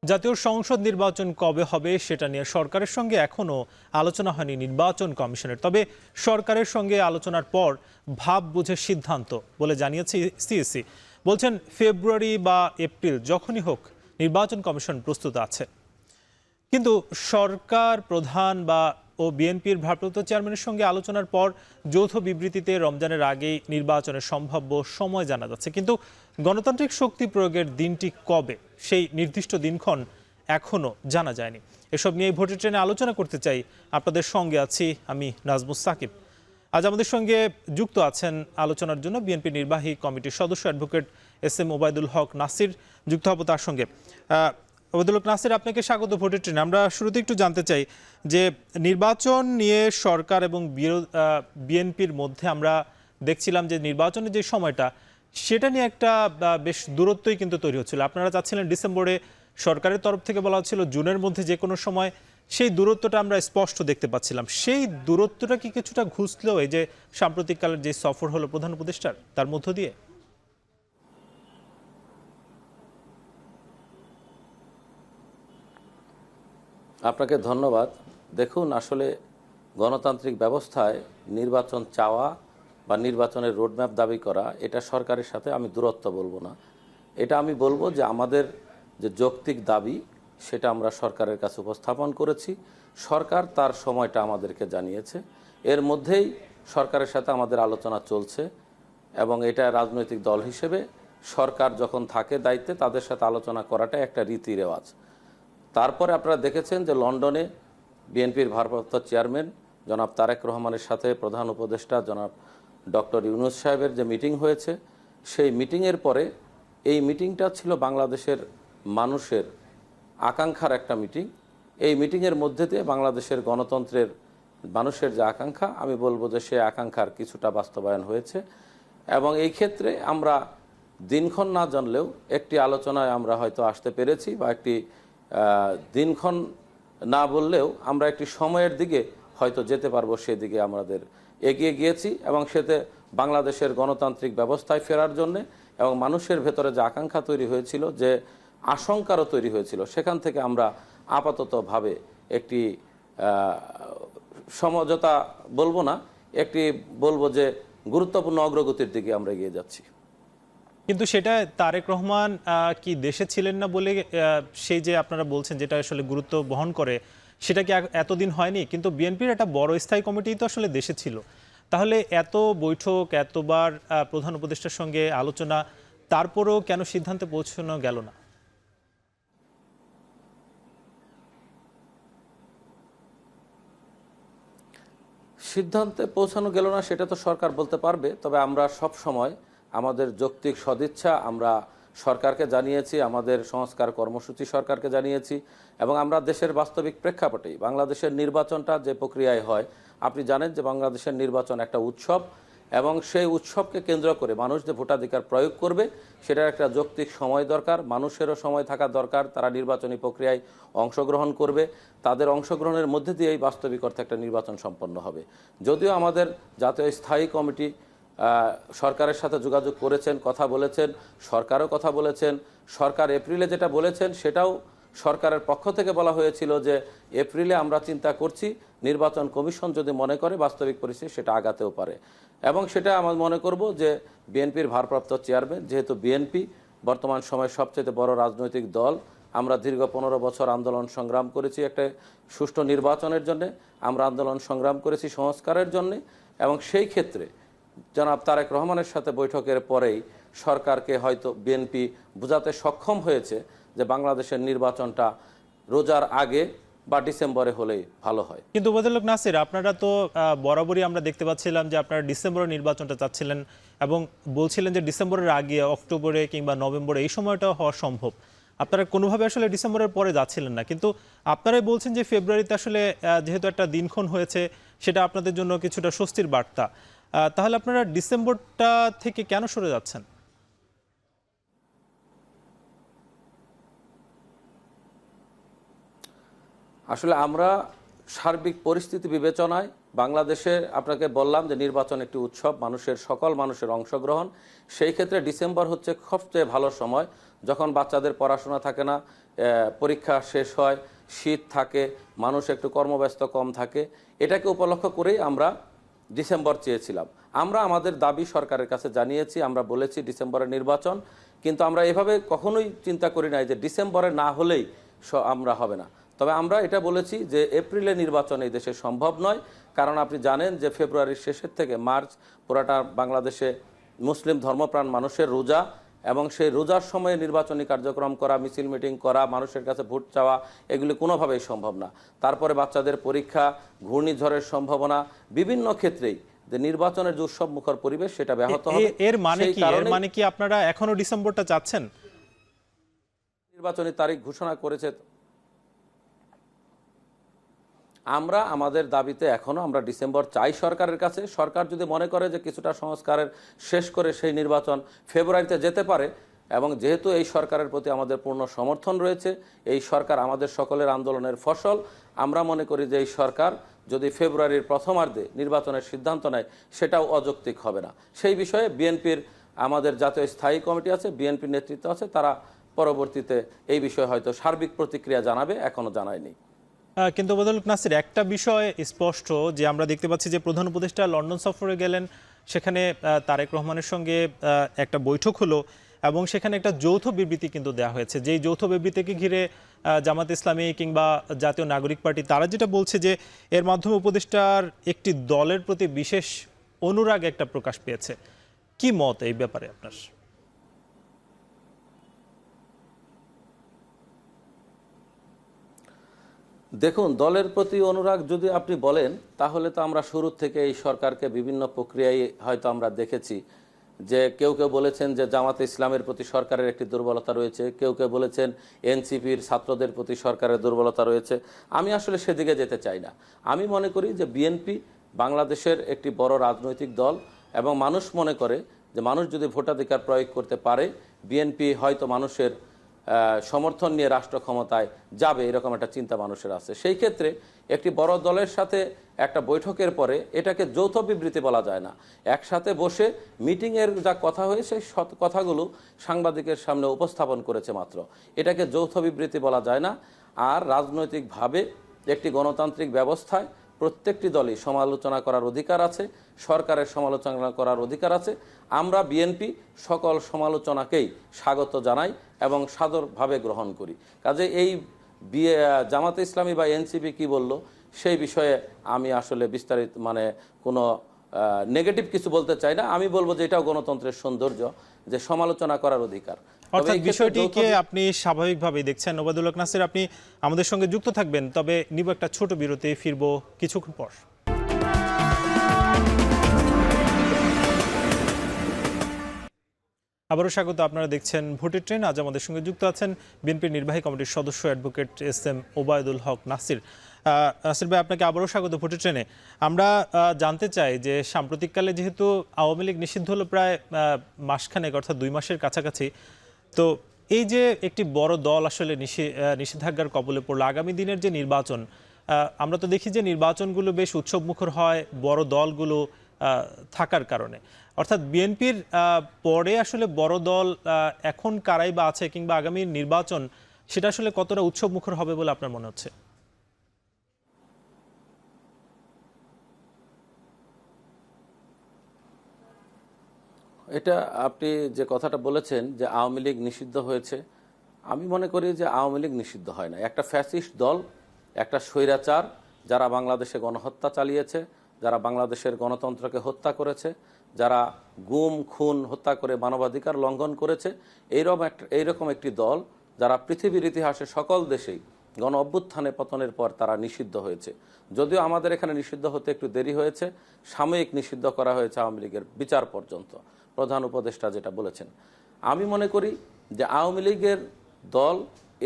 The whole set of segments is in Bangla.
জাতীয় সংসদ নির্বাচন কবে হবে সেটা নিয়ে সরকারের সঙ্গে এখনো আলোচনা হয়নি নির্বাচন কমিশনের। তবে সরকারের সঙ্গে আলোচনার পর ভাব বুঝে সিদ্ধান্ত বলে জানিয়েছে সিইসি। বলছেন ফেব্রুয়ারি বা এপ্রিল যখনই হোক নির্বাচন কমিশন প্রস্তুত আছে। কিন্তু সরকার প্রধান ও বিএনপির ভারপ্রাপ্ত চেয়ারম্যানের সঙ্গে আলোচনার পর যৌথ বিবৃতিতে রমজানের আগেই নির্বাচনের সম্ভাব্য সময় জানা যাচ্ছে। কিন্তু গণতান্ত্রিক শক্তি প্রয়োগের দিনটি কবে সেই নির্দিষ্ট দিনক্ষণ এখনো জানা যায়নি। এসব নিয়ে ভোটের ট্রেনে আলোচনা করতে চাই। আপনাদের সঙ্গে আছি আমি নাজমুস সাকিব। আজ আমাদের সঙ্গে যুক্ত আছেন আলোচনার জন্য বিএনপি নির্বাহী কমিটির সদস্য অ্যাডভোকেট এস.এম. ওবায়দুল হক নাসির। যুক্ত হব তার সঙ্গে। ওবায়দুল হক নাসির, আপনাকে স্বাগত ভোটের ট্রেনে। আমরা শুরুতে একটু জানতে চাই যে নির্বাচন নিয়ে সরকার এবং বিএনপির মধ্যে আমরা দেখছিলাম যে নির্বাচনের যে সময়টা সেটা নিয়ে একটা বেশ দূরত্বই কিন্তু তৈরি হচ্ছিল। আপনারা চাচ্ছিলেন ডিসেম্বরে, সরকারের তরফ থেকে বলা হচ্ছিল জুনের মধ্যে যে কোনো সময়। সেই দূরত্বটা আমরা স্পষ্ট দেখতে পাচ্ছিলাম। সেই দূরত্বটা কি কিছুটা ঘুচলো এই যে সাম্প্রতিককালের যে সফর হলো প্রধান উপদেষ্টার তার মধ্য দিয়ে? আপনাকে ধন্যবাদ। দেখুন, আসলে গণতান্ত্রিক ব্যবস্থায় নির্বাচন চাওয়া বা নির্বাচনের রোডম্যাপ দাবি করা এটা সরকারের সাথে আমি দূরত্ব বলবো না। এটা আমি বলবো যে আমাদের যে যৌক্তিক দাবি সেটা আমরা সরকারের কাছে উপস্থাপন করেছি। সরকার তার সময়টা আমাদেরকে জানিয়েছে। এর মধ্যেই সরকারের সাথে আমাদের আলোচনা চলছে এবং এটা রাজনৈতিক দল হিসেবে সরকার যখন থাকে দায়িত্বে তাদের সাথে আলোচনা করাটা একটা রীতি রেওয়াজ। তারপরে আপনারা দেখেছেন যে লন্ডনে বিএনপির ভারপ্রাপ্ত চেয়ারম্যান জনাব তারেক রহমানের সাথে প্রধান উপদেষ্টা জনাব ডক্টর ইউনূস সাহেবের যে মিটিং হয়েছে, সেই মিটিংয়ের পরে এই মিটিংটা ছিল বাংলাদেশের মানুষের আকাঙ্ক্ষার একটা মিটিং। এই মিটিংয়ের মধ্যে দিয়ে বাংলাদেশের গণতন্ত্রের মানুষের যে আকাঙ্ক্ষা, আমি বলবো যে সে আকাঙ্ক্ষার কিছুটা বাস্তবায়ন হয়েছে। এবং এই ক্ষেত্রে আমরা দিনক্ষণ না জানলেও একটি আলোচনায় আমরা হয়তো আসতে পেরেছি, বা একটি দিনক্ষণ না বললেও আমরা একটি সময়ের দিকে হয়তো যেতে পারবো, সেদিকে আমাদের এগিয়ে গিয়েছি। এবং সেতে বাংলাদেশের গণতান্ত্রিক ব্যবস্থায় ফেরার জন্যে এবং মানুষের ভেতরে যে আকাঙ্ক্ষা তৈরি হয়েছিল, যে আশঙ্কারও তৈরি হয়েছিল, সেখান থেকে আমরা আপাততভাবে একটি সমঝোতা বলবো না, একটি বলবো যে গুরুত্বপূর্ণ অগ্রগতির দিকে আমরা এগিয়ে যাচ্ছি। কিন্তু সেটা তারেক রহমান কি দেশে ছিলেন না বলে সেই যে আপনারা বলছেন যেটা আসলে গুরুত্ব বহন করে, সেটা কি এতদিন হয়নি? কিন্তু বিএনপির একটা বড় স্থায়ী কমিটি তো আসলে দেশে ছিল। তাহলে এত বৈঠক, এতবার প্রধান উপদেষ্টার সঙ্গে আলোচনা, তারপরেও কেন সিদ্ধান্তে পৌঁছানো গেল না? সিদ্ধান্তে পৌঁছানো গেল না সেটা তো সরকার বলতে পারবে। তবে আমরা সব সময় আমাদের যৌক্তিক সদিচ্ছা আমরা সরকারকে জানিয়েছি, আমাদের সংস্কার কর্মসূচি সরকারকে জানিয়েছি। এবং আমরা দেশের বাস্তবিক প্রেক্ষাপটেই বাংলাদেশের নির্বাচনটা যে প্রক্রিয়ায় হয়, আপনি জানেন যে বাংলাদেশের নির্বাচন একটা উৎসব, এবং সেই উৎসবকে কেন্দ্র করে মানুষ যে ভোটাধিকার প্রয়োগ করবে সেটার একটা যৌক্তিক সময় দরকার। মানুষেরও সময় থাকা দরকার, তারা নির্বাচনী প্রক্রিয়ায় অংশগ্রহণ করবে। তাদের অংশগ্রহণের মধ্যে দিয়েই বাস্তবিক অর্থে একটা নির্বাচন সম্পন্ন হবে। যদিও আমাদের জাতীয় স্থায়ী কমিটি সরকারের সাথে যোগাযোগ করেছেন, কথা বলেছেন, সরকারও কথা বলেছেন। সরকার এপ্রিলে যেটা বলেছেন সেটাও সরকারের পক্ষ থেকে বলা হয়েছিল যে এপ্রিলে আমরা চিন্তা করছি, নির্বাচন কমিশন যদি মনে করে বাস্তবিক পরিস্থিতি সেটা আগাতেও পারে। এবং সেটা আমরা মনে করব যে বিএনপির ভারপ্রাপ্ত চেয়ারম্যান, যেহেতু বিএনপি বর্তমান সময়ের সবচেয়ে বড় রাজনৈতিক দল, আমরা দীর্ঘ 15 বছর আন্দোলন সংগ্রাম করেছি একটা সুষ্ঠু নির্বাচনের জন্য, আমরা আন্দোলন সংগ্রাম করেছি সংস্কারের জন্য। এবং সেই ক্ষেত্রে জনাব তারেক রহমানের সাথে বৈঠকের পরেই সরকারকে হয়তো বিএনপি বোঝাতে সক্ষম হয়েছে যে বাংলাদেশের নির্বাচনটা রোজার আগে বা ডিসেম্বরে হলেই ভালো হয়। কিন্তু ওবায়দুল হক নাসির, আপনারা তো বরাবরই আমরা দেখতে পাচ্ছিলাম যে আপনারা ডিসেম্বরে নির্বাচনটা চাচ্ছিলেন এবং বলছিলেন যে ডিসেম্বরের আগে অক্টোবরে কিংবা নভেম্বরে এই সময়টাও হওয়া সম্ভব। আপনারা কোনোভাবে আসলে ডিসেম্বরের পরে যাচ্ছিলেন না, কিন্তু আপনারাই বলছেন যে ফেব্রুয়ারিতে আসলে যেহেতু একটা দিনক্ষণ হয়েছে সেটা আপনাদের জন্য কিছুটা স্বস্তির বার্তা। তাহলে আপনারা ডিসেম্বরটা থেকে কেন সরে যাচ্ছেন? আসলে আমরা সার্বিক পরিস্থিতি বিবেচনায় বাংলাদেশে আপনাকে বললাম যে নির্বাচন একটি উৎসব, মানুষের সকল মানুষের অংশগ্রহণ। সেই ক্ষেত্রে ডিসেম্বর হচ্ছে সবচেয়ে ভালো সময়, যখন বাচ্চাদের পড়াশোনা থাকে না, পরীক্ষা শেষ হয়, শীত থাকে, মানুষ একটু কর্মব্যস্ত কম থাকে, এটাকে উপলক্ষ করেই আমরা ডিসেম্বর চেয়েছিলাম। আমরা আমাদের দাবি সরকারের কাছে জানিয়েছি, আমরা বলেছি ডিসেম্বরের নির্বাচন, কিন্তু আমরা এভাবে কখনোই চিন্তা করি নাই যে ডিসেম্বরে না হলেই আমরা হবে না। তবে আমরা এটা বলেছি যে এপ্রিলে নির্বাচন এই দেশে সম্ভব নয়, কারণ আপনি জানেন যে ফেব্রুয়ারির শেষের থেকে মার্চ পুরাটা বাংলাদেশে মুসলিম ধর্মপ্রাণ মানুষের রোজা, এবং সেই রোজার সময়ে নির্বাচনী কার্যক্রম করা, মিছিল মিটিং করা, মানুষের কাছে ভোট চাওয়া, এগুলি কোনোভাবেই সম্ভব না। তারপরে বাচ্চাদের পরীক্ষা, ঘূর্ণিঝড়ের সম্ভাবনা, বিভিন্ন ক্ষেত্রেই যে নির্বাচনের যে উৎসব মুখর পরিবেশ সেটা ব্যাহত হবে। এর মানে কি আপনারা এখনো ডিসেম্বরটা চাচ্ছেন? নির্বাচনী তারিখ ঘোষণা করেছে, আমরা আমাদের দাবিতে এখনো আমরা ডিসেম্বর চাই সরকারের কাছে। সরকার যদি মনে করে যে কিছুটা সংস্কারের শেষ করে সেই নির্বাচন ফেব্রুয়ারিতে যেতে পারে, এবং যেহেতু এই সরকারের প্রতি আমাদের পূর্ণ সমর্থন রয়েছে, এই সরকার আমাদের সকলের আন্দোলনের ফসল, আমরা মনে করি যে এই সরকার যদি ফেব্রুয়ারির প্রথমার্ধে নির্বাচনের সিদ্ধান্ত নেয় সেটাও অযৌক্তিক হবে না। সেই বিষয়ে বিএনপির আমাদের জাতীয় স্থায়ী কমিটি আছে, বিএনপির নেতৃত্ব আছে, তারা পরবর্তীতে এই বিষয়ে হয়তো সার্বিক প্রতিক্রিয়া জানাবে, এখনো জানায়নি। কিন্তু ওবায়দুল হক নাসির, একটা বিষয় স্পষ্ট যে আমরা দেখতে পাচ্ছি যে প্রধান উপদেষ্টা লন্ডন সফরে গেলেন, সেখানে তারেক রহমানের সঙ্গে একটা বৈঠক হলো এবং সেখানে একটা যৌথ বিবৃতি কিন্তু দেওয়া হয়েছে। যেই যৌথ বিবৃতিকে ঘিরে জামাত ইসলামী কিংবা জাতীয় নাগরিক পার্টি তারা যেটা বলছে যে এর মাধ্যমে উপদেষ্টার একটি দলের প্রতি বিশেষ অনুরাগ একটা প্রকাশ পেয়েছে। কি মত এই ব্যাপারে আপনার? দেখুন, দলের প্রতি অনুরাগ যদি আপনি বলেন, তাহলে তো আমরা শুরু থেকে এই সরকারকে বিভিন্ন প্রক্রিয়ায় হয়তো আমরা দেখেছি যে কেউ কেউ বলেছেন যে জামাতে ইসলামের প্রতি সরকারের একটি দুর্বলতা রয়েছে, কেউ কেউ বলেছেন এনসিপির ছাত্রদের প্রতি সরকারের দুর্বলতা রয়েছে। আমি আসলে সেদিকে যেতে চাই না। আমি মনে করি যে বিএনপি বাংলাদেশের একটি বড় রাজনৈতিক দল, এবং মানুষ মনে করে যে মানুষ যদি ভোটাধিকার প্রয়োগ করতে পারে, বিএনপি হয়তো মানুষের সমর্থন নিয়ে রাষ্ট্র ক্ষমতায় যাবে, এরকম একটা চিন্তা মানুষের আছে। সেই ক্ষেত্রে একটি বড় দলের সাথে একটা বৈঠকের পরে এটাকে যৌথ বিবৃতি বলা যায় না। একসাথে বসে মিটিংয়ের যা কথা হয়েছে সেই কথাগুলো সাংবাদিকের সামনে উপস্থাপন করেছে মাত্র, এটাকে যৌথ বিবৃতি বলা যায় না। আর রাজনৈতিকভাবে একটি গণতান্ত্রিক ব্যবস্থায় প্রত্যেকটি দলই সমালোচনা করার অধিকার আছে, সরকারের সমালোচনা করার অধিকার আছে। আমরা বিএনপি সকল সমালোচনাকেই স্বাগত জানাই এবং সাদরভাবে গ্রহণ করি। কাজে এই জামাতে ইসলামী বা এনসিপি কি বলল সেই বিষয়ে আমি আসলে বিস্তারিত কোনো নেগেটিভ কিছু বলতে চাই না। আমি বলবো যে এটাও গণতন্ত্রের সৌন্দর্য, যে সমালোচনা করার অধিকার। অর্থাৎ বিষয়টিকে আপনি স্বাভাবিকভাবেই দেখছেন। ওবায়দুল হক নাসির, আপনি আমাদের সঙ্গে যুক্ত থাকবেন, তবে নিব একটা ছোট বিরতি, ফিরবো কিছুক্ষণ পর। আবারও স্বাগত। আপনারা দেখছেন ভোটের ট্রেন। আজ আমাদের সঙ্গে যুক্ত আছেন বিএনপির নির্বাহী কমিটির সদস্য অ্যাডভোকেট এস.এম. ওবায়দুল হক নাসির। নাসির ভাই, আপনাকে আবারও স্বাগত ভোটের ট্রেনে। আমরা জানতে চাই যে সাম্প্রতিককালে যেহেতু আওয়ামী লীগ নিষিদ্ধ হলো প্রায় মাসখানেক, অর্থাৎ 2 মাসের কাছাকাছি, তো এই যে একটি বড় দল আসলে নিষেধাজ্ঞার কবলে পড়লো, আগামী দিনের যে নির্বাচন, আমরা তো দেখি যে নির্বাচনগুলো বেশ উৎসবমুখর হয় বড় দলগুলো থাকার কারণে। অর্থাৎ বিএনপির পরে আসলে বড় দল এখন কারাই বা আছে, কিংবা আগামী নির্বাচন সেটা আসলে কতটা উৎসবমুখর হবে বলে আপনার মনে হচ্ছে? এটা আপনি যে কথাটা বলেছেন যে আওয়ামী লীগ নিষিদ্ধ হয়েছে, আমি মনে করি যে আওয়ামী লীগ নিষিদ্ধ হয় না। একটা ফ্যাসিস্ট দল, একটা স্বৈরাচার, যারা বাংলাদেশে গণহত্যা চালিয়েছে, যারা বাংলাদেশের গণতন্ত্রকে হত্যা করেছে, যারা গুম খুন হত্যা করে মানবাধিকার লঙ্ঘন করেছে, এইরকম একটি দল যারা পৃথিবীর ইতিহাসে সকল দেশেই গণ অভ্যুত্থানে পতনের পর তারা নিষিদ্ধ হয়েছে। যদিও আমাদের এখানে নিষিদ্ধ হতে একটু দেরি হয়েছে, সাময়িক নিষিদ্ধ করা হয়েছে আওয়ামী লীগের বিচার পর্যন্ত, প্রধান উপদেষ্টা যেটা বলেছেন। আমি মনে করি যে আওয়ামী লীগের দল,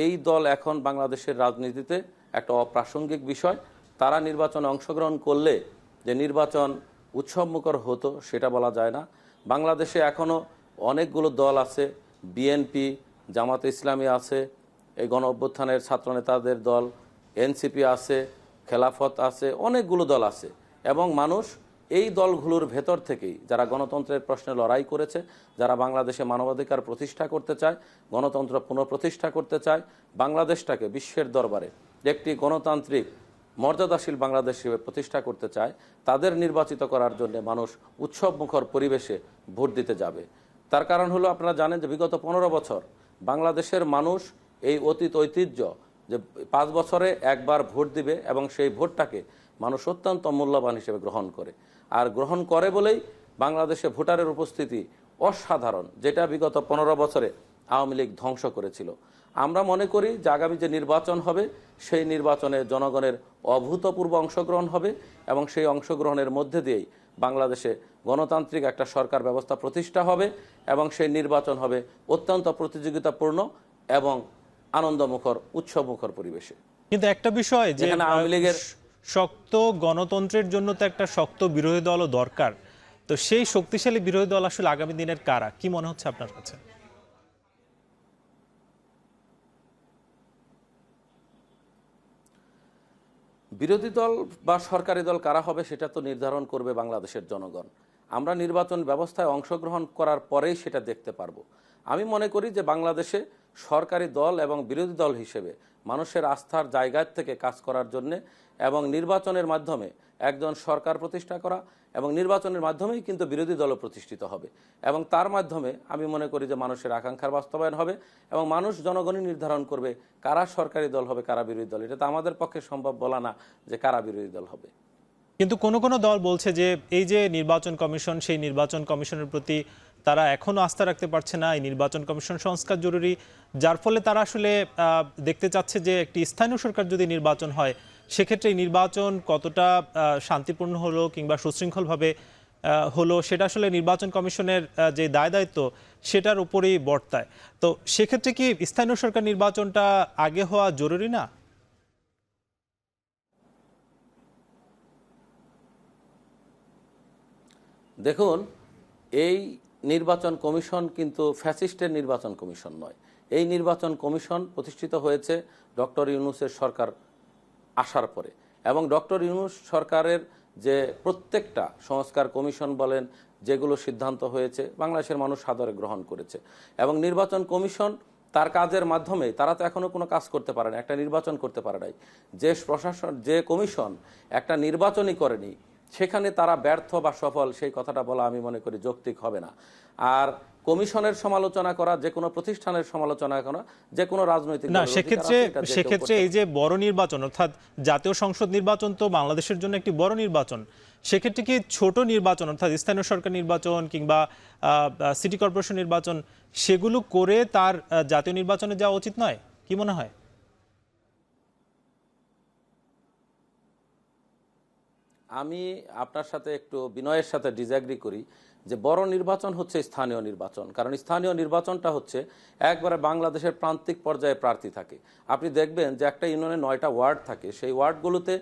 এই দল এখন বাংলাদেশের রাজনীতিতে একটা অপ্রাসঙ্গিক বিষয়। তারা নির্বাচনে অংশগ্রহণ করলে যে নির্বাচন উৎসবমুখর হতো সেটা বলা যায় না। বাংলাদেশে এখনও অনেকগুলো দল আছে, বিএনপি, জামাতে ইসলামী আছে, এই গণ অভ্যুত্থানের ছাত্রনেতাদের দল, এনসিপি আছে, খেলাফত আছে, অনেকগুলো দল আছে, এবং মানুষ এই দলগুলোর ভেতর থেকেই যারা গণতন্ত্রের প্রশ্নে লড়াই করেছে, যারা বাংলাদেশে মানবাধিকার প্রতিষ্ঠা করতে চায়, গণতন্ত্র পুনঃপ্রতিষ্ঠা করতে চায়, বাংলাদেশটাকে বিশ্বের দরবারে একটি গণতান্ত্রিক মর্যাদাশীল বাংলাদেশ হিসেবে প্রতিষ্ঠা করতে চায়, তাদের নির্বাচিত করার জন্য মানুষ উৎসবমুখর পরিবেশে ভোট দিতে যাবে। তার কারণ হলো, আপনারা জানেন যে বিগত 15 বছর বাংলাদেশের মানুষ এই অতীত ঐতিহ্য যে 5 বছরে একবার ভোট দিবে এবং সেই ভোটটাকে মানুষ অত্যন্ত মূল্যবান হিসেবে গ্রহণ করে। আর গ্রহণ করে বলেই বাংলাদেশে ভোটারের উপস্থিতি অসাধারণ, যেটা বিগত 15 বছরে আওয়ামী লীগ ধ্বংস করেছিল। আমরা মনে করি যে আগামী যে নির্বাচন হবে সেই নির্বাচনে জনগণের অভূতপূর্ব অংশগ্রহণ হবে এবং সেই অংশগ্রহণের মধ্যে দিয়েই বাংলাদেশে গণতান্ত্রিক একটা সরকার ব্যবস্থা প্রতিষ্ঠা হবে এবং সেই নির্বাচন হবে অত্যন্ত প্রতিযোগিতাপূর্ণ এবং আনন্দমুখর উৎসবমুখর পরিবেশে। কিন্তু একটা বিষয় যে যেখানে আওয়ামী লীগের শক্ত গণতন্ত্রের জন্য তো একটা শক্ত বিরোধী দলও দরকার, তো সেই শক্তিশালী বিরোধী দল আসলে আগামী দিনের কারা, কি মনে হচ্ছে আপনার কাছে? বিরোধী দল বা সরকারি দল কারা হবে সেটা তো নির্ধারণ করবে বাংলাদেশের জনগণ। আমরা নির্বাচন ব্যবস্থায় অংশগ্রহণ করার পরেই সেটা দেখতে পারবো। আমি মনে করি যে বাংলাদেশে সরকারি দল এবং বিরোধী দল হিসেবে মানুষের আস্থার জায়গা থেকে কাজ করার জন্য এবং নির্বাচনের মাধ্যমে একজন সরকার প্রতিষ্ঠা করা এবং নির্বাচনের মাধ্যমেই কিন্তু বিরোধী দলও প্রতিষ্ঠিত হবে এবং তার মাধ্যমে আমি মনে করি যে মানুষের আকাঙ্ক্ষার বাস্তবায়ন হবে এবং মানুষ জনগণই নির্ধারণ করবে কারা সরকারি দল হবে কারা বিরোধী দল। এটা তো আমাদের পক্ষে সম্ভব বলা না যে কারা বিরোধী দল হবে। কিন্তু কোনো কোনো দল বলছে যে এই যে নির্বাচন কমিশন, সেই নির্বাচন কমিশনের প্রতি তারা এখনো আস্থা রাখতে পারছে না, এই নির্বাচন কমিশন সংস্কার জরুরি, যার ফলে তারা আসলে দেখতে চাচ্ছে যে একটি স্থানীয় সরকার যদি নির্বাচন হয় সেক্ষেত্রে এই নির্বাচন কতটা শান্তিপূর্ণ হলো কিংবা সুশৃঙ্খলভাবে হলো সেটা আসলে নির্বাচন কমিশনের যে দায় দায়িত্ব সেটার উপরেই বর্তায়। তো সেক্ষেত্রে কি স্থানীয় সরকার নির্বাচনটা আগে হওয়া জরুরি না? দেখুন, এই নির্বাচন কমিশন কিন্তু ফ্যাসিস্টের নির্বাচন কমিশন নয়। এই নির্বাচন কমিশন প্রতিষ্ঠিত হয়েছে ডক্টর ইউনূসের সরকার আসার পরে এবং ডক্টর ইউনূস সরকারের যে প্রত্যেকটা সংস্কার কমিশন বলেন, যেগুলো সিদ্ধান্ত হয়েছে বাংলাদেশের মানুষ সাদরে গ্রহণ করেছে এবং নির্বাচন কমিশন তার কাজের মাধ্যমে তারা তো এখনো কোনো কাজ করতে পারে না, একটা নির্বাচন করতে পারে নাই। যে প্রশাসন, যে কমিশন একটা নির্বাচনই করেনি সেখানে তারা ব্যর্থ বা সফল সেই কথাটা বলা আমি মনে করি যৌক্তিক হবে না। আর কমিশনের সমালোচনা করা, যে কোনো প্রতিষ্ঠানের সমালোচনা করা, যে কোনো রাজনৈতিক না, সেক্ষেত্রে এই যে বড় নির্বাচন অর্থাৎ জাতীয় সংসদ নির্বাচন তো বাংলাদেশের জন্য একটি বড় নির্বাচন, সেক্ষেত্রে কি ছোট নির্বাচন অর্থাৎ স্থানীয় সরকার নির্বাচন কিংবা সিটি কর্পোরেশন নির্বাচন সেগুলো করে তার জাতীয় নির্বাচনে যাওয়া উচিত নয়, কি মনে হয়? আমি আপনার সাথে একটু বিনয়ের সাথে ডিসএগ্রি করি যে বড় নির্বাচন হচ্ছে স্থানীয় নির্বাচন, কারণ স্থানীয় নির্বাচনটা হচ্ছে একবারে বাংলাদেশের প্রান্তিক পর্যায়ে প্রার্থী থাকে। আপনি দেখবেন যে একটা ইউনিয়নে 9টা ওয়ার্ড থাকে, সেই ওয়ার্ডগুলোতে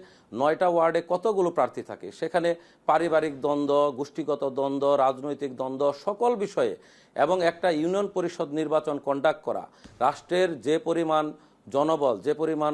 9টা ওয়ার্ডে কতগুলো প্রার্থী থাকে, সেখানে পারিবারিক দ্বন্দ্ব, গোষ্ঠীগত দ্বন্দ্ব, রাজনৈতিক দ্বন্দ্ব সকল বিষয়ে এবং একটা ইউনিয়ন পরিষদ নির্বাচন কন্ডাক্ট করা, রাষ্ট্রের যে পরিমাণ জনবল, যে পরিমাণ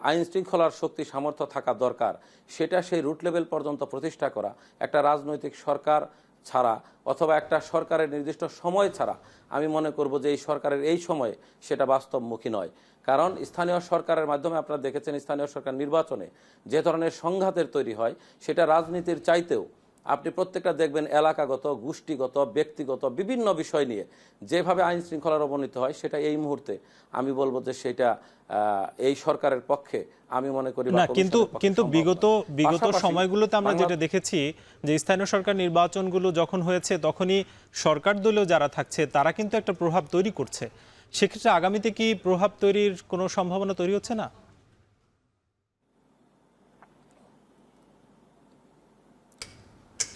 আইন শৃঙ্খলার শক্তি সামর্থ্য থাকা দরকার সেটা সেই রুট লেভেল পর্যন্ত প্রতিষ্ঠা করা একটা রাজনৈতিক সরকার ছাড়া অথবা একটা সরকারের নির্দিষ্ট সময় ছাড়া আমি মনে করব যে এই সরকারের এই সময়ে সেটা বাস্তবমুখী নয়। কারণ স্থানীয় সরকারের মাধ্যমে আপনারা দেখেছেন স্থানীয় সরকার নির্বাচনে যে ধরনের সংঘাতের তৈরি হয় সেটা রাজনীতির চাইতেও আপনি প্রত্যেকটা দেখবেন এলাকাগত, গোষ্ঠীগত, ব্যক্তিগত বিভিন্ন বিষয় নিয়ে যেভাবে আইন শৃঙ্খলার অবনতি হয় সেটা এই মুহূর্তে আমি বলবো যে সেটা এই সরকারের পক্ষে আমি মনে করি না। কিন্তু বিগত সময়গুলোতে আমরা যেটা দেখেছি যে স্থানীয় সরকার নির্বাচনগুলো যখন হয়েছে তখনই সরকার দলীয় যারা থাকছে তারা কিন্তু একটা প্রভাব তৈরি করছে। সেক্ষেত্রে আগামীতে কি প্রভাব তৈরির কোনো সম্ভাবনা তৈরি হচ্ছে না?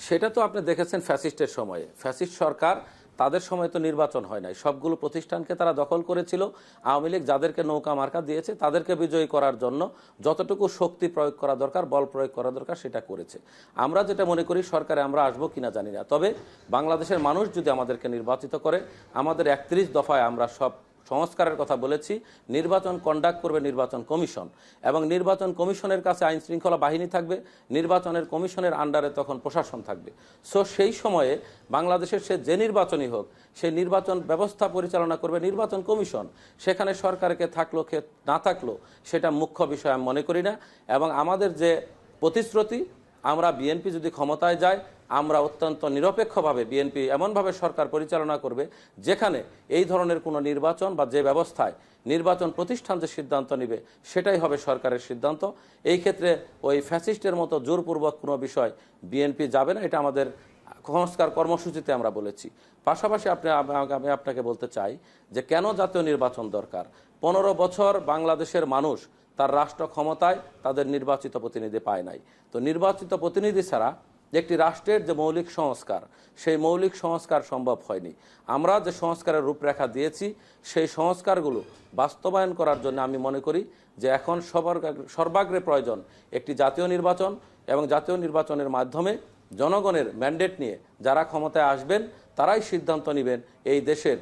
সেটা তো আপনি দেখেছেন ফ্যাসিস্টের সময়ে, ফ্যাসিস্ট সরকার তাদের সময় তো নির্বাচন হয় নাই, সবগুলো প্রতিষ্ঠানকে তারা দখল করেছিল। আওয়ামী লীগ যাদেরকে নৌকা মার্কা দিয়েছে তাদেরকে বিজয়ী করার জন্য যতটুকু শক্তি প্রয়োগ করা দরকার, বল প্রয়োগ করা দরকার সেটা করেছে। আমরা যেটা মনে করি সরকারে আমরা আসবো কিনা জানি না, তবে বাংলাদেশের মানুষ যদি আমাদেরকে নির্বাচিত করে আমাদের 31 দফায় আমরা সব সংস্কারের কথা বলেছি, নির্বাচন কন্ডাক্ট করবে নির্বাচন কমিশন, এবং নির্বাচন কমিশনের কাছে আইন শৃঙ্খলা বাহিনী থাকবে, নির্বাচনের কমিশনের আন্ডারে তখন প্রশাসন থাকবে। সো সেই সময়ে বাংলাদেশের যে নির্বাচনই হোক, সেই নির্বাচন ব্যবস্থা পরিচালনা করবে নির্বাচন কমিশন। সেখানে সরকারকে থাকলো না থাকলো সেটা মুখ্য বিষয় আমি মনে করি না। এবং আমাদের যে প্রতিশ্রুতি, আমরা বিএনপি যদি ক্ষমতায় যায়, আমরা অত্যন্ত নিরপেক্ষভাবে বিএনপি এমনভাবে সরকার পরিচালনা করবে যেখানে এই ধরনের কোনো নির্বাচন বা যে ব্যবস্থায় নির্বাচন প্রতিষ্ঠান যে সিদ্ধান্ত নেবে সেটাই হবে সরকারের সিদ্ধান্ত। এই ক্ষেত্রে ওই ফ্যাসিস্টের মতো জোরপূর্বক কোনো বিষয় বিএনপি যাবে না, এটা আমাদের সংস্কার কর্মসূচিতে আমরা বলেছি। পাশাপাশি আমি আপনাকে বলতে চাই যে কেন জাতীয় নির্বাচন দরকার। 15 বছর বাংলাদেশের মানুষ তার রাষ্ট্র ক্ষমতায় তাদের নির্বাচিত প্রতিনিধি পায় নাই। তো নির্বাচিত প্রতিনিধি ছাড়া একটি রাষ্ট্রের যে মৌলিক সংস্কার, সেই মৌলিক সংস্কার সম্ভব হয়নি। আমরা যে সংস্কারের রূপরেখা দিয়েছি, সেই সংস্কারগুলো বাস্তবায়ন করার জন্য আমি মনে করি যে এখন সর্বাগ্রে প্রয়োজন একটি জাতীয় নির্বাচন, এবং জাতীয় নির্বাচনের মাধ্যমে জনগণের ম্যান্ডেট নিয়ে যারা ক্ষমতায় আসবেন তারাই সিদ্ধান্ত নেবেন এই দেশের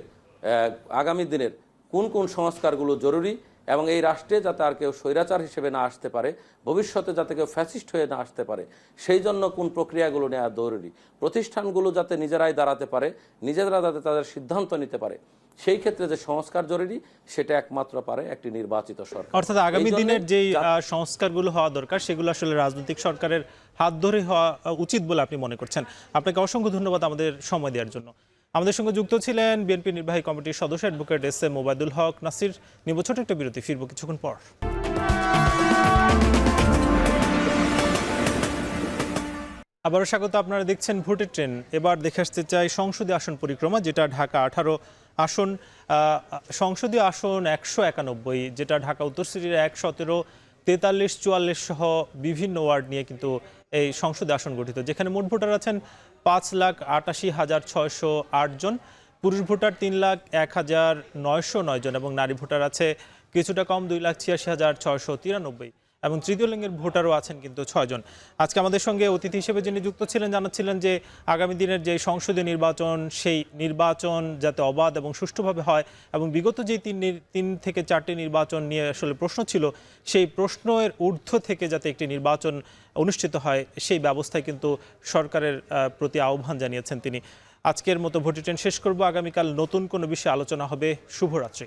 আগামী দিনের কোন কোন সংস্কারগুলো জরুরি, এবং এই রাষ্ট্রে যাতে আর কেউ স্বৈরাচার হিসেবে না আসতে পারে, ভবিষ্যতে যাতে কেউ ফ্যাসিস্ট হয়ে না আসতে পারে, সেই জন্য কোন প্রক্রিয়াগুলো নেওয়া জরুরি। প্রতিষ্ঠানগুলো যাতে নিজেরাই দাঁড়াতে পারে, নিজেরা যাতে তাদের সিদ্ধান্ত নিতে পারে, সেই ক্ষেত্রে যে সংস্কার জরুরি সেটা একমাত্র পারে একটি নির্বাচিত সরকার। অর্থাৎ আগামী দিনের যেই সংস্কারগুলো হওয়া দরকার সেগুলো আসলে রাজনৈতিক সরকারের হাত ধরে হওয়া উচিত বলে আপনি মনে করছেন। আপনাকে অসংখ্য ধন্যবাদ আমাদের সময় দেওয়ার জন্য। আমাদের সঙ্গে যুক্ত ছিলেন বিএনপি নির্বাহী কমিটির সদস্য অ্যাডভোকেট এস.এম. ওবায়দুল হক নাসির। নিব ছোট একটা বিরতি, ফিরবো কিছুক্ষণ পর। আবারও স্বাগত। আপনারা দেখছেন ভোটের ট্রেন। এবার দেখে আসতে চাই সংসদীয় আসন পরিক্রমা, যেটা ঢাকা 18 আসন, সংসদীয় আসন 191, যেটা ঢাকা উত্তর সিটির 1, 17, 43, 44 সহ বিভিন্ন ওয়ার্ড নিয়ে কিন্তু এই সংসদীয় আসন গঠিত, যেখানে মোট ভোটার আছেন 5,88,608 জন, পুরুষ ভোটার 3,01,909 জন, এবং নারী ভোটার আছে কিছুটা কম 2,86,693, এবং তৃতীয় লিঙ্গের ভোটারও আছেন কিন্তু 6 জন। আজকে আমাদের সঙ্গে অতিথি হিসেবে যিনি যুক্ত ছিলেন জানাচ্ছিলেন যে আগামী দিনের যে সংসদীয় নির্বাচন, সেই নির্বাচন যাতে অবাধ এবং সুষ্ঠুভাবে হয়, এবং বিগত যে 3 থেকে 4টি নির্বাচন নিয়ে আসলে প্রশ্ন ছিল, সেই প্রশ্নের ঊর্ধ্ব থেকে যাতে একটি নির্বাচন অনুষ্ঠিত হয়, সেই ব্যবস্থায় কিন্তু সরকারের প্রতি আহ্বান জানিয়েছেন তিনি। আজকের মতো ভোটের ট্রেন শেষ করব। আগামীকাল নতুন কোনো বিষয়ে আলোচনা হবে। শুভরাত্রি।